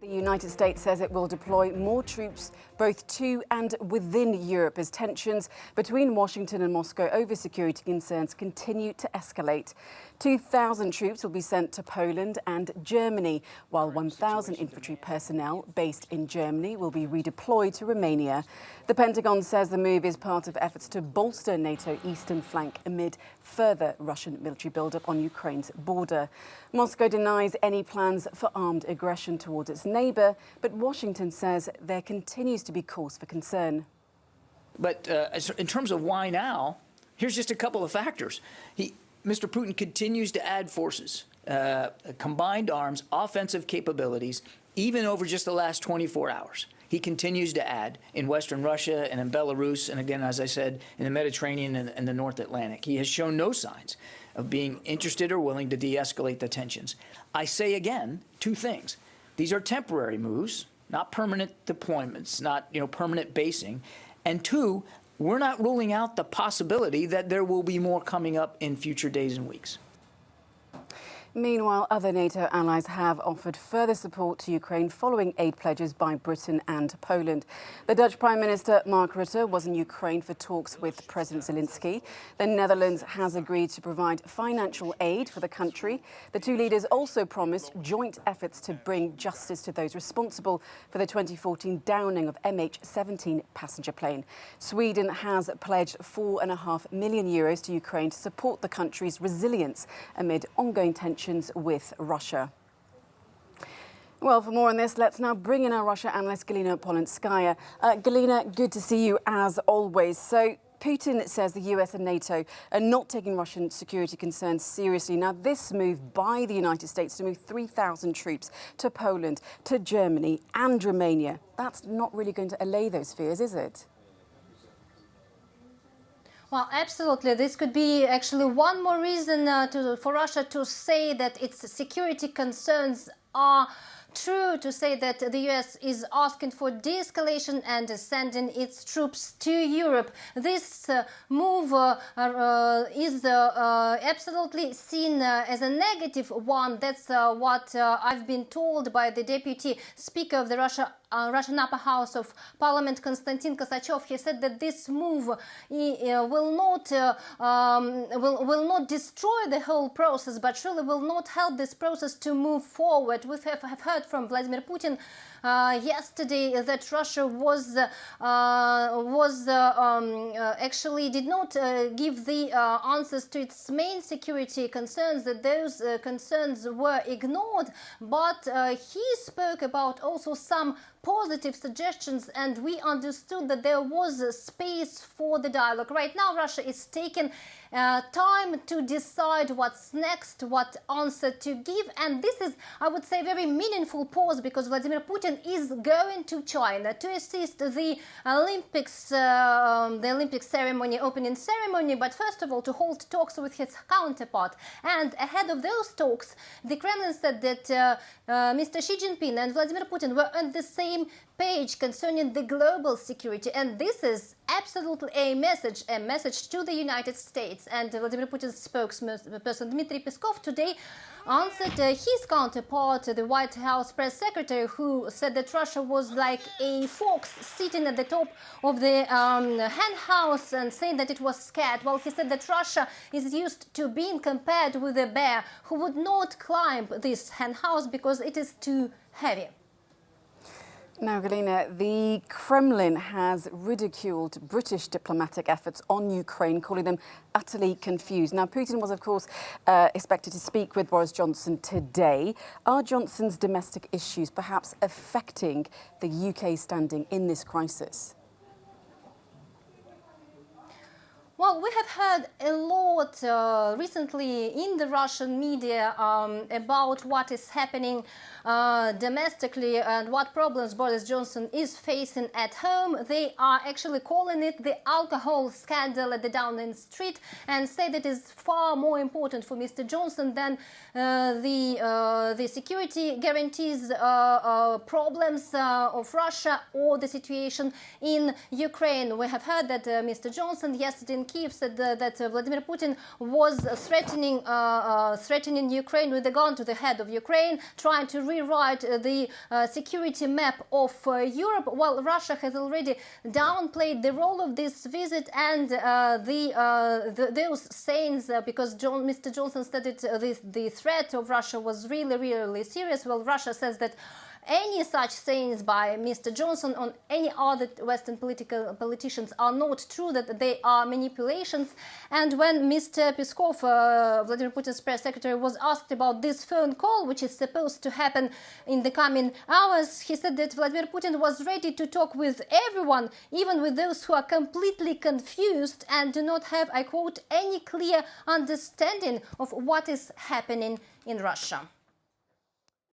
The United States says it will deploy more troops both to and within Europe as tensions between Washington and Moscow over security concerns continue to escalate. 2,000 troops will be sent to Poland and Germany, while 1,000 infantry personnel based in Germany will be redeployed to Romania. The Pentagon says the move is part of efforts to bolster NATO eastern flank amid further Russian military buildup on Ukraine's border. Moscow denies any plans for armed aggression towards its neighbour, but Washington says there continues to be cause for concern. But in terms of why now, here's just a couple of factors. Mr. Putin continues to add forces, combined arms, offensive capabilities, even over just the last 24 hours. He continues to add in Western Russia and in Belarus, and again, as I said, in the Mediterranean and the North Atlantic. He has shown no signs of being interested or willing to de-escalate the tensions. I say again, two things. These are temporary moves, not permanent deployments, not permanent basing. And two, we're not ruling out the possibility that there will be more coming up in future days and weeks. Meanwhile, other NATO allies have offered further support to Ukraine following aid pledges by Britain and Poland. The Dutch Prime Minister Mark Rutte was in Ukraine for talks with President Zelensky. The Netherlands has agreed to provide financial aid for the country. The two leaders also promised joint efforts to bring justice to those responsible for the 2014 downing of MH17 passenger plane. Sweden has pledged €4.5 million to Ukraine to support the country's resilience amid ongoing tensions with Russia. Well, for more on this, let's now bring in our Russia analyst, Galina Polinskaya. Galina, good to see you as always. So Putin says the US and NATO are not taking Russian security concerns seriously. Now, this move by the United States to move 3,000 troops to Poland, to Germany and Romania, that's not really going to allay those fears, is it? Well, absolutely. This could be actually one more reason for Russia to say that its security concerns are true, to say that the US is asking for de-escalation and sending its troops to Europe. This move is absolutely seen as a negative one. That's what I've been told by the Deputy Speaker of the Russian Upper House of Parliament, Konstantin Kosachev. He said that this move will not destroy the whole process, but really will not help this process to move forward. We have heard from Vladimir Putin yesterday that Russia actually did not give the answers to its main security concerns, that those concerns were ignored, but he spoke about also some positive suggestions, and we understood that there was a space for the dialogue. Right now, Russia is taking time to decide what's next, what answer to give, and this is, I would say, very meaningful pause, because Vladimir Putin is going to China to assist the Olympics, ceremony, opening ceremony, but first of all to hold talks with his counterpart. And ahead of those talks, the Kremlin said that Mr. Xi Jinping and Vladimir Putin were on the same page concerning the global security, and this is absolutely a message to the United States. And Vladimir Putin's spokesperson Dmitry Peskov today answered his counterpart, the White House press secretary, who said that Russia was like a fox sitting at the top of the hen house and saying that it was scared. Well, he said that Russia is used to being compared with a bear who would not climb this hen house because it is too heavy. Now, Galina, the Kremlin has ridiculed British diplomatic efforts on Ukraine, calling them utterly confused. Now, Putin was, of course, expected to speak with Boris Johnson today. Are Johnson's domestic issues perhaps affecting the UK standing in this crisis? Well, we have heard a lot recently in the Russian media about what is happening domestically and what problems Boris Johnson is facing at home. They are actually calling it the alcohol scandal at the Downing Street and say that it is far more important for Mr. Johnson than the security guarantees problems of Russia or the situation in Ukraine. We have heard that Mr. Johnson yesterday in Kiev said that Vladimir Putin was threatening Ukraine with a gun to the head of Ukraine, trying to rewrite the security map of Europe, while Russia has already downplayed the role of this visit and those sayings, because Mr. Johnson stated the threat of Russia was really, really serious. Well, Russia says that any such sayings by Mr. Johnson on any other Western politicians are not true, that they are manipulations. And when Mr. Peskov, Vladimir Putin's press secretary, was asked about this phone call, which is supposed to happen in the coming hours, he said that Vladimir Putin was ready to talk with everyone, even with those who are completely confused and do not have, I quote, any clear understanding of what is happening in Russia.